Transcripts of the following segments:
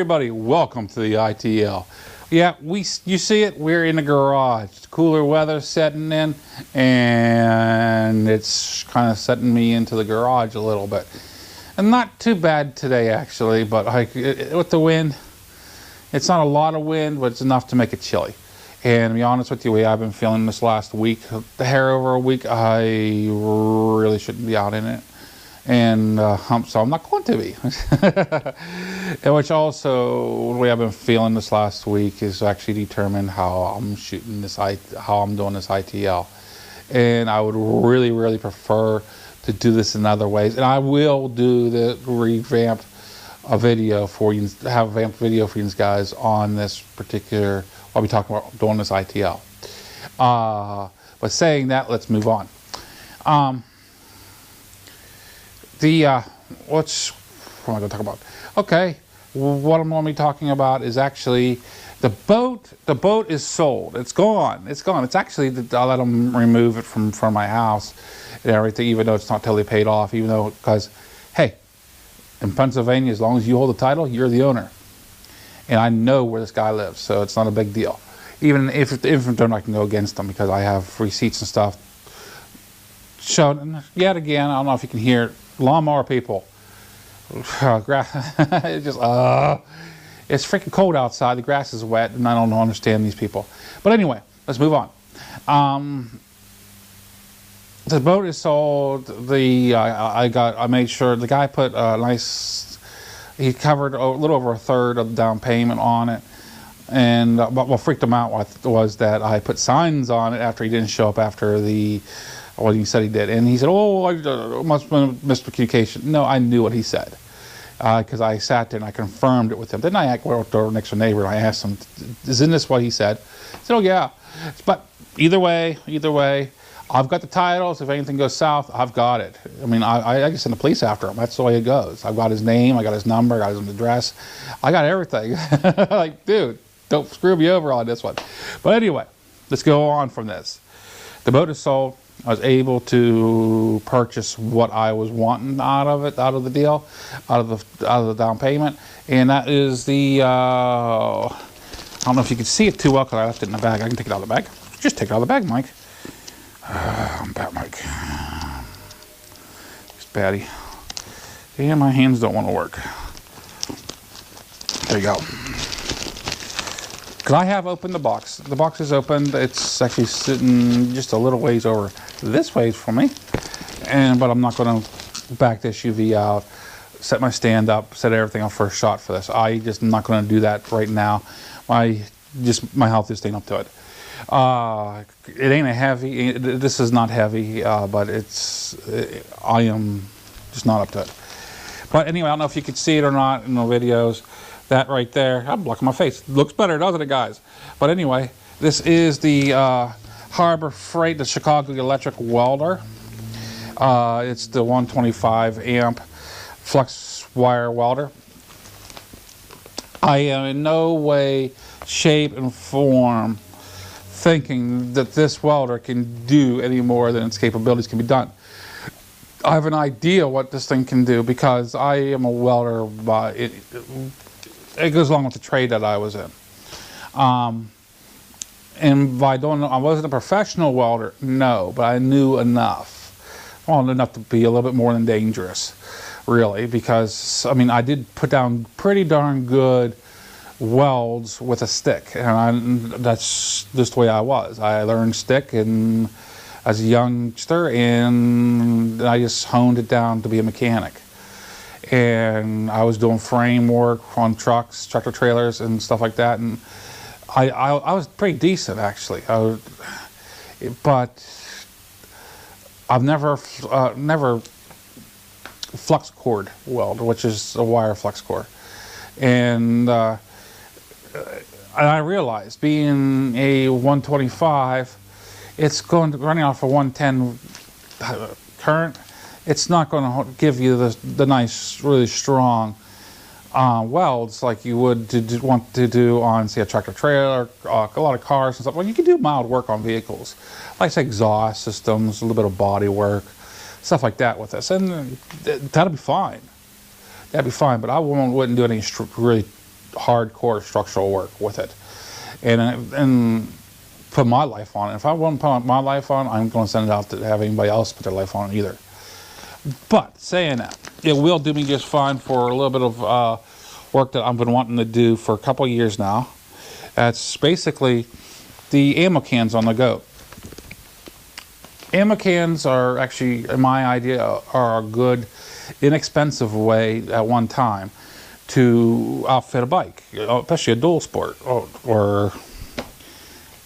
everybody, welcome to the ITL. Yeah, you see it, we're in the garage. It's cooler weather setting in, and it's kind of setting me into the garage a little bit. And not too bad today, actually, but with the wind, it's not a lot of wind, but it's enough to make it chilly. And to be honest with you, I've been feeling this last week, the hair over a week, I really shouldn't be out in it. And so I'm not going to be. And which also, the way I've been feeling this last week is actually determine how I'm shooting this, how I'm doing this ITL. And I would really prefer to do this in other ways. And I will do the revamp a video for you, have a vamped video for you guys on this particular, I'll be talking about doing this ITL. But saying that, let's move on. What am I going to talk about? Okay, what I'm going to be talking about is actually the boat. The boat is sold. It's gone. It's gone. It's actually, I let them remove it from my house and everything, even though it's not totally paid off, even though, because, hey, in Pennsylvania, as long as you hold the title, you're the owner. And I know where this guy lives, so it's not a big deal. Even if I can go against them because I have receipts and stuff. So, yet again, I don't know if you can hear it, lawnmower people. It's just, it's freaking cold outside, the grass is wet, and I don't understand these people. But anyway, let's move on. The boat is sold. I made sure the guy put a nice, he covered a little over a third of the down payment on it. And what freaked him out was that I put signs on it after he didn't show up after what he said he did. And he said, oh, I must have been miscommunication. No, I knew what he said. Because I sat there and I confirmed it with him. Then I went to next to a neighbor and I asked him, isn't this what he said? He said, oh yeah. But either way, I've got the titles. If anything goes south, I've got it. I mean, I can send the police after him. That's the way it goes. I've got his name, I got his number, I got his address. I got everything. Like, dude, don't screw me over on this one. But anyway, let's go on from this. The boat is sold. I was able to purchase what I was wanting out of it, out of the deal, out of the down payment, and that is the. I don't know if you can see it too well because I left it in the bag. I can take it out of the bag. Just take it out of the bag, Mike. I'm bad, Mike. It's batty. And my hands don't want to work. There you go. Because I have opened the box. The box is opened. It's actually sitting just a little ways over this ways from me. But I'm not going to back this UV out, set my stand up, set everything up for a shot for this. I just am not going to do that right now. My health is staying up to it. It ain't a heavy. This is not heavy, but I am just not up to it. But anyway, I don't know if you could see it or not in the videos. That right there, I'm blocking my face. Looks better, doesn't it, guys? But anyway, this is the Harbor Freight, the Chicago Electric welder. It's the 125 amp flux wire welder. I am in no way, shape, and form thinking that this welder can do any more than its capabilities can be done. I have an idea what this thing can do because I am a welder by it goes along with the trade that I was in. And by doing, I wasn't a professional welder, no, but I knew enough. Well, enough to be a little bit more than dangerous, really, because, I mean, I did put down pretty darn good welds with a stick, and that's just the way I was. I learned stick as a youngster, and I just honed it down to be a mechanic. And I was doing frame work on trucks, tractor trailers, and stuff like that. And I was pretty decent, actually. But I've never flux core weld, which is a wire flux core. And I realized, being a 125, it's running off a 110 current. It's not going to give you the nice, really strong welds like you would want to do on, say, a tractor trailer, a lot of cars and stuff. Well, you can do mild work on vehicles, like, say, exhaust systems, a little bit of body work, stuff like that with this, and that'll be fine. That'd be fine, but I wouldn't do any really hardcore structural work with it, and put my life on it. If I want to put my life on, I'm going to send it out to have anybody else put their life on it either. But saying that, it will do me just fine for a little bit of work that I've been wanting to do for a couple of years now. That's basically the ammo cans on the go. Ammo cans are actually, in my idea, are a good, inexpensive way at one time to outfit a bike, especially a dual sport or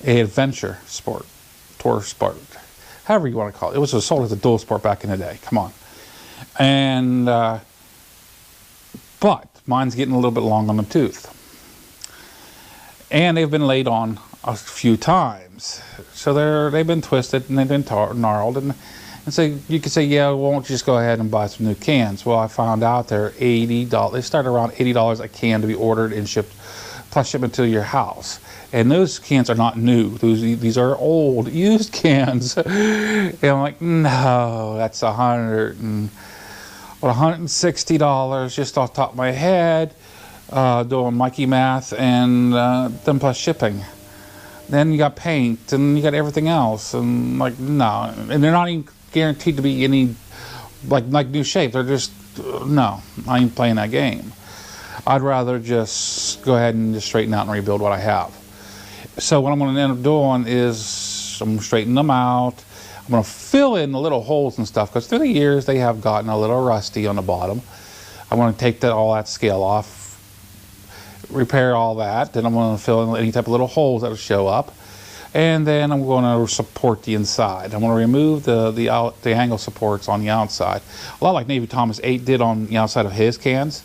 a adventure sport, tour sport, however you want to call it. It was sold as a dual sport back in the day. Come on. And but mine's getting a little bit long on the tooth, and they've been laid on a few times, so they've been twisted and they've been gnarled, and so you could say, yeah, well, why don't you just go ahead and buy some new cans? Well, I found out they're $80. They start around $80 a can to be ordered and shipped, plus shipment to your house. And those cans are not new. These are old, used cans. And I'm like, no, that's $160 just off the top of my head, doing Mikey math, and then plus shipping. Then you got paint, and you got everything else, and like, no. And they're not even guaranteed to be any like new shape. They're just, no, I ain't playing that game. I'd rather just go ahead and just straighten out and rebuild what I have. So what I'm going to end up doing is I'm going to straighten them out. I'm going to fill in the little holes and stuff, because through the years they have gotten a little rusty on the bottom. I'm going to take all that scale off, repair all that, then I'm going to fill in any type of little holes that will show up, and then I'm going to support the inside. I'm going to remove the angle supports on the outside, a lot like Navy Thomas 8 did on the outside of his cans.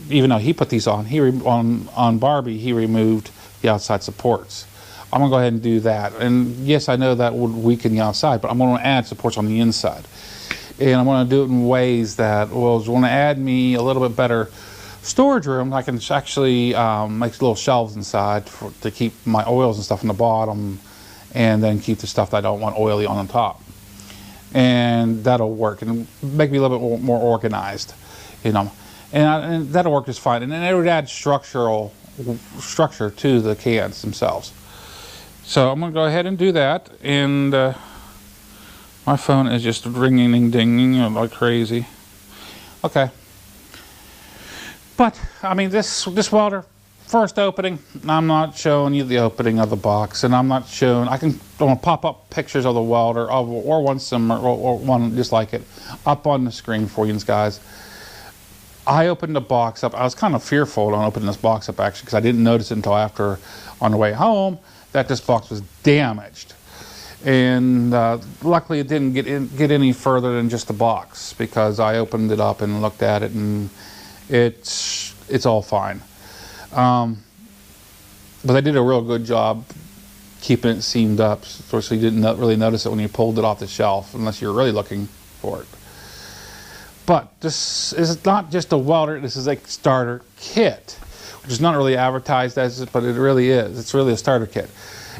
Even though he put these on, on Barbie, he removed the outside supports. I'm going to go ahead and do that. And yes, I know that would weaken the outside, but I'm going to add supports on the inside. And I'm going to do it in ways that will going to add me a little bit better storage room. I can actually make little shelves inside to keep my oils and stuff on the bottom, and then keep the stuff that I don't want oily on the top. And that'll work and make me a little bit more organized, you know. And that'll work just fine. And then it would add structure to the cans themselves. So I'm going to go ahead and do that. And my phone is just ringing, dinging like crazy. Okay. But I mean, this welder, first opening, I'm not showing you the opening of the box, and I'm not showing. I'm going to pop up pictures of the welder or one similar or one just like it up on the screen for you guys. I opened the box up. I was kind of fearful on opening this box up, actually, because I didn't notice it until after, on the way home, that this box was damaged. And luckily it didn't get any further than just the box, because I opened it up and looked at it, and it's all fine. But they did a real good job keeping it seamed up, so you didn't really notice it when you pulled it off the shelf, unless you're really looking for it. But this is not just a welder, this is a starter kit, which is not really advertised as it, but it really is. It's really a starter kit.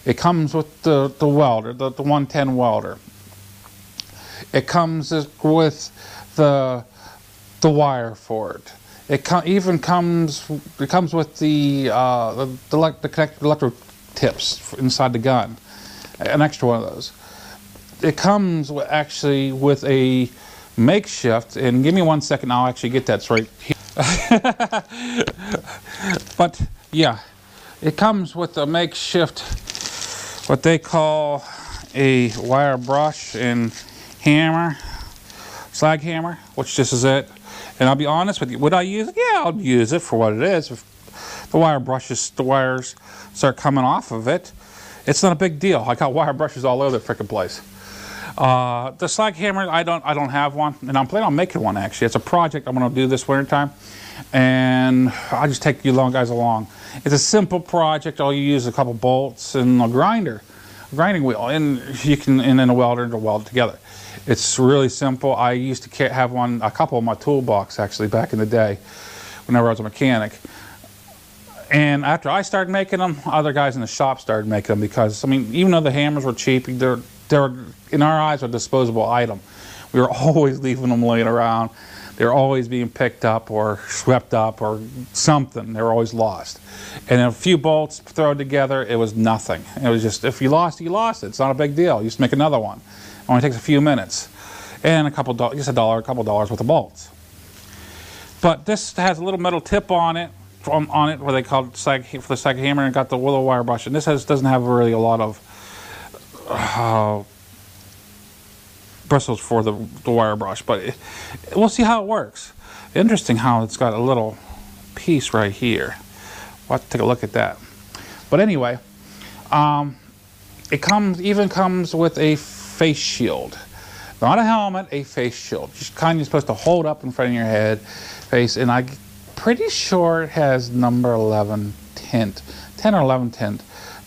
It comes with the welder, the 110 welder. It comes with the wire for it. It comes with the connected electric tips inside the gun, an extra one of those. It comes actually with a makeshift, and give me 1 second, I'll actually get that right here. But yeah, it comes with a makeshift, what they call a wire brush and hammer, slag hammer, which this is it. And I'll be honest with you, would I use it? Yeah, I'll use it for what it is. If the wires start coming off of it, it's not a big deal. I got wire brushes all over the frickin' place. The slag hammer, I don't have one, and I'm planning on making one, actually. It's a project I'm going to do this winter time, and I'll just take you guys along. It's a simple project. All you use is a couple bolts and a grinding wheel, and then a welder to weld it together. It's really simple. I used to have a couple in my toolbox, actually, back in the day, whenever I was a mechanic. And after I started making them, other guys in the shop started making them, because, I mean, even though the hammers were cheap, they're in our eyes, a disposable item. We were always leaving them laying around. They're always being picked up or swept up or something. They're always lost. And a few bolts thrown together, it was nothing. It was just, if you lost it, you lost it. It's not a big deal. You just make another one. It only takes a few minutes. And a couple dollars, just a couple dollars worth of bolts. But this has a little metal tip on it, where they call it for the sag hammer, and got the willow wire brush. And this doesn't have really a lot of bristles for the wire brush, but we'll see how it works. Interesting how it's got a little piece right here. We'll have to take a look at that. But anyway, it comes with a face shield. Not a helmet, a face shield. Just kind of supposed to hold up in front of your head, face, and I'm pretty sure it has number 11 tint, 10 or 11 tint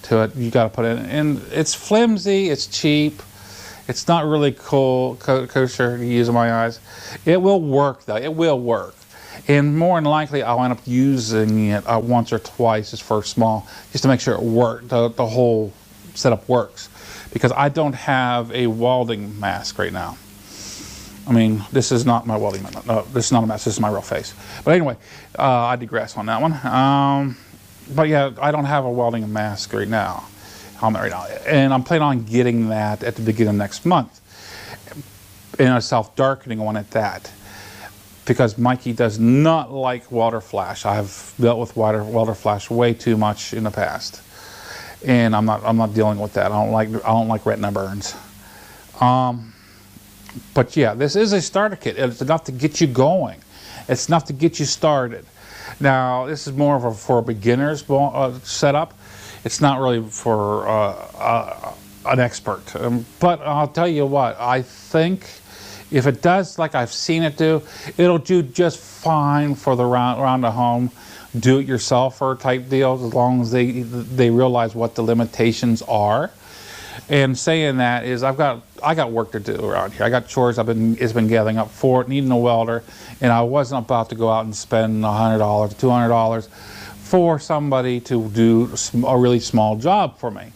to it. You got to put it in, and it's flimsy, it's cheap, it's not really kosher to use in my eyes. It will work though, it will work. And more than likely, I'll end up using it once or twice just for small, just to make sure it works, the whole setup works. Because I don't have a welding mask right now. I mean, this is not my welding mask. No, this is not a mask, this is my real face. But anyway, I digress on that one. But yeah, I don't have a welding mask right now, helmet right now. And I'm planning on getting that at the beginning of next month. And a self-darkening one at that. Because Mikey does not like welder flash. I've dealt with welder flash way too much in the past. And I'm not dealing with that. I don't like retina burns. But yeah, this is a starter kit. It's enough to get you going. It's enough to get you started. Now, this is more of for a beginner's setup. It's not really for an expert. But I'll tell you what, I think if it does like I've seen it do, it'll do just fine for the around the home do-it-yourselfer type deals, as long as they realize what the limitations are. And saying that is, I got work to do around here. I got chores it's been gathering up for it, needing a welder, and I wasn't about to go out and spend $100 or $200 for somebody to do a really small job for me.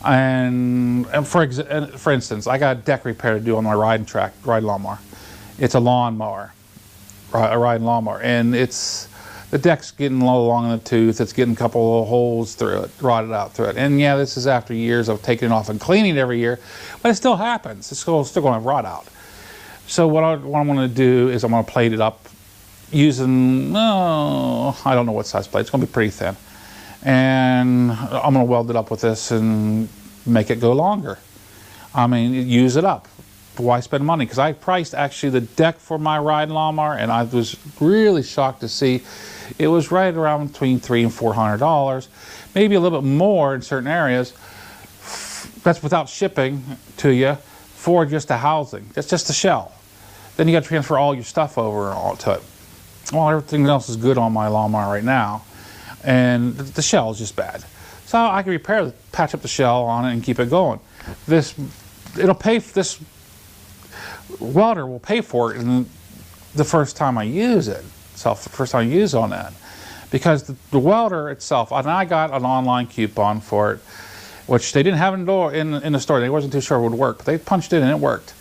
And for instance, I got a deck repair to do on my ride lawnmower. It's a lawnmower, a riding lawnmower, and the deck's getting a little long in the tooth. It's getting a couple of holes through it, rotted out through it. And yeah, this is after years of taking it off and cleaning it every year, but it still happens. It's still going to rot out. So what I'm going to do is I'm going to plate it up using, I don't know what size plate. It's going to be pretty thin. And I'm going to weld it up with this and make it go longer. I mean, use it up. Why spend money? Because I priced actually the deck for my ride lawnmower, and I was really shocked to see it was right around between $300 and $400, maybe a little bit more in certain areas. That's without shipping to you for just the housing. That's just the shell. Then you got to transfer all your stuff over to it. Well, everything else is good on my lawnmower right now, and the shell is just bad. So I can patch up the shell on it and keep it going. This welder will pay for it in the first time I use it. The first time I use on that, because the welder itself, and I got an online coupon for it, which they didn't have in the store. They wasn't too sure it would work, but they punched it and it worked.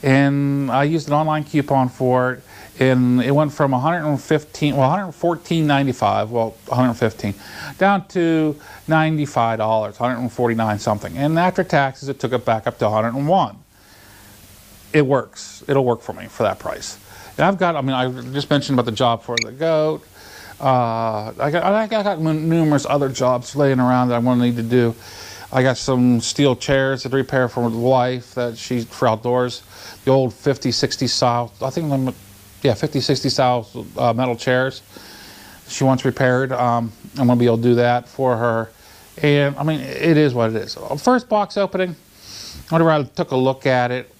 And I used an online coupon for it, and it went from $114.95, well, $115, down to $95, $149 something. And after taxes, it took it back up to $101. It works. It'll work for me for that price. And I just mentioned about the job for the goat. I got numerous other jobs laying around that I'm going to need to do. I got some steel chairs to repair for my wife for outdoors. The old 50, 60 style, 50, 60 style metal chairs. She wants repaired. I'm going to be able to do that for her. And I mean, it is what it is. First box opening, whenever I took a look at it,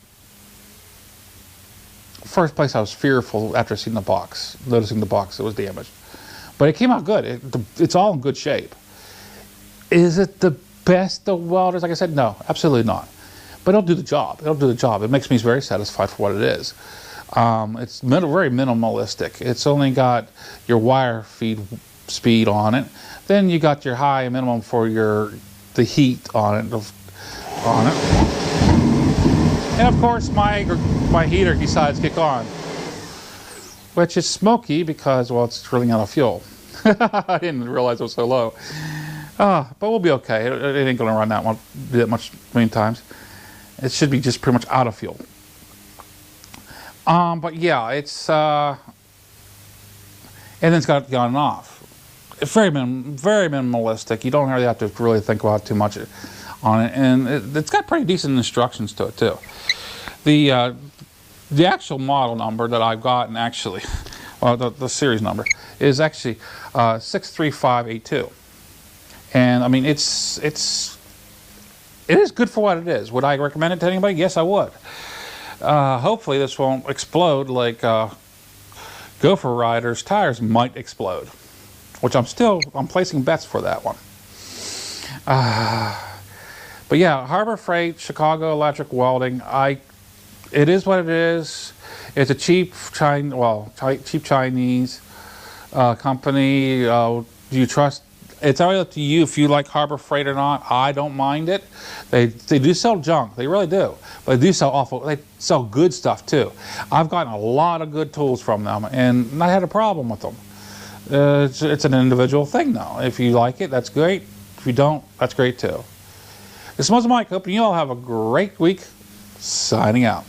first place I was fearful after seeing the box, noticing the box that was damaged. But it came out good. It's all in good shape. Is it the best of welders? Like I said, no, absolutely not. But it'll do the job. It'll do the job. It makes me very satisfied for what it is. It's very minimalistic. It's only got your wire feed speed on it. Then you got your high and minimum for the heat on it. And of course, my heater decides to kick on. which is smoky because, well, it's running out of fuel. I didn't realize it was so low. But we'll be okay. It ain't going to run that much many times. It should be just pretty much out of fuel. But yeah, it's and then it's got on and off. It's very minimalistic. You don't really have to really think about too much on it, and it's got pretty decent instructions to it too. The actual model number that I've gotten, actually, well, the series number is actually 63582, and I mean it is good for what it is. Would I recommend it to anybody? Yes, I would. Hopefully this won't explode like Gopro Rider's tires might explode, which I'm placing bets for that one. But yeah, Harbor Freight, Chicago Electric Welding. It is what it is. It's a cheap Chinese company. Do you trust? It's all up to you if you like Harbor Freight or not. I don't mind it. They do sell junk. They really do. But they do sell they sell good stuff too. I've gotten a lot of good tools from them, and I had a problem with them. It's an individual thing though. If you like it, that's great. If you don't, that's great too. This is MuzzleMike. Hoping you all have a great week. Signing out.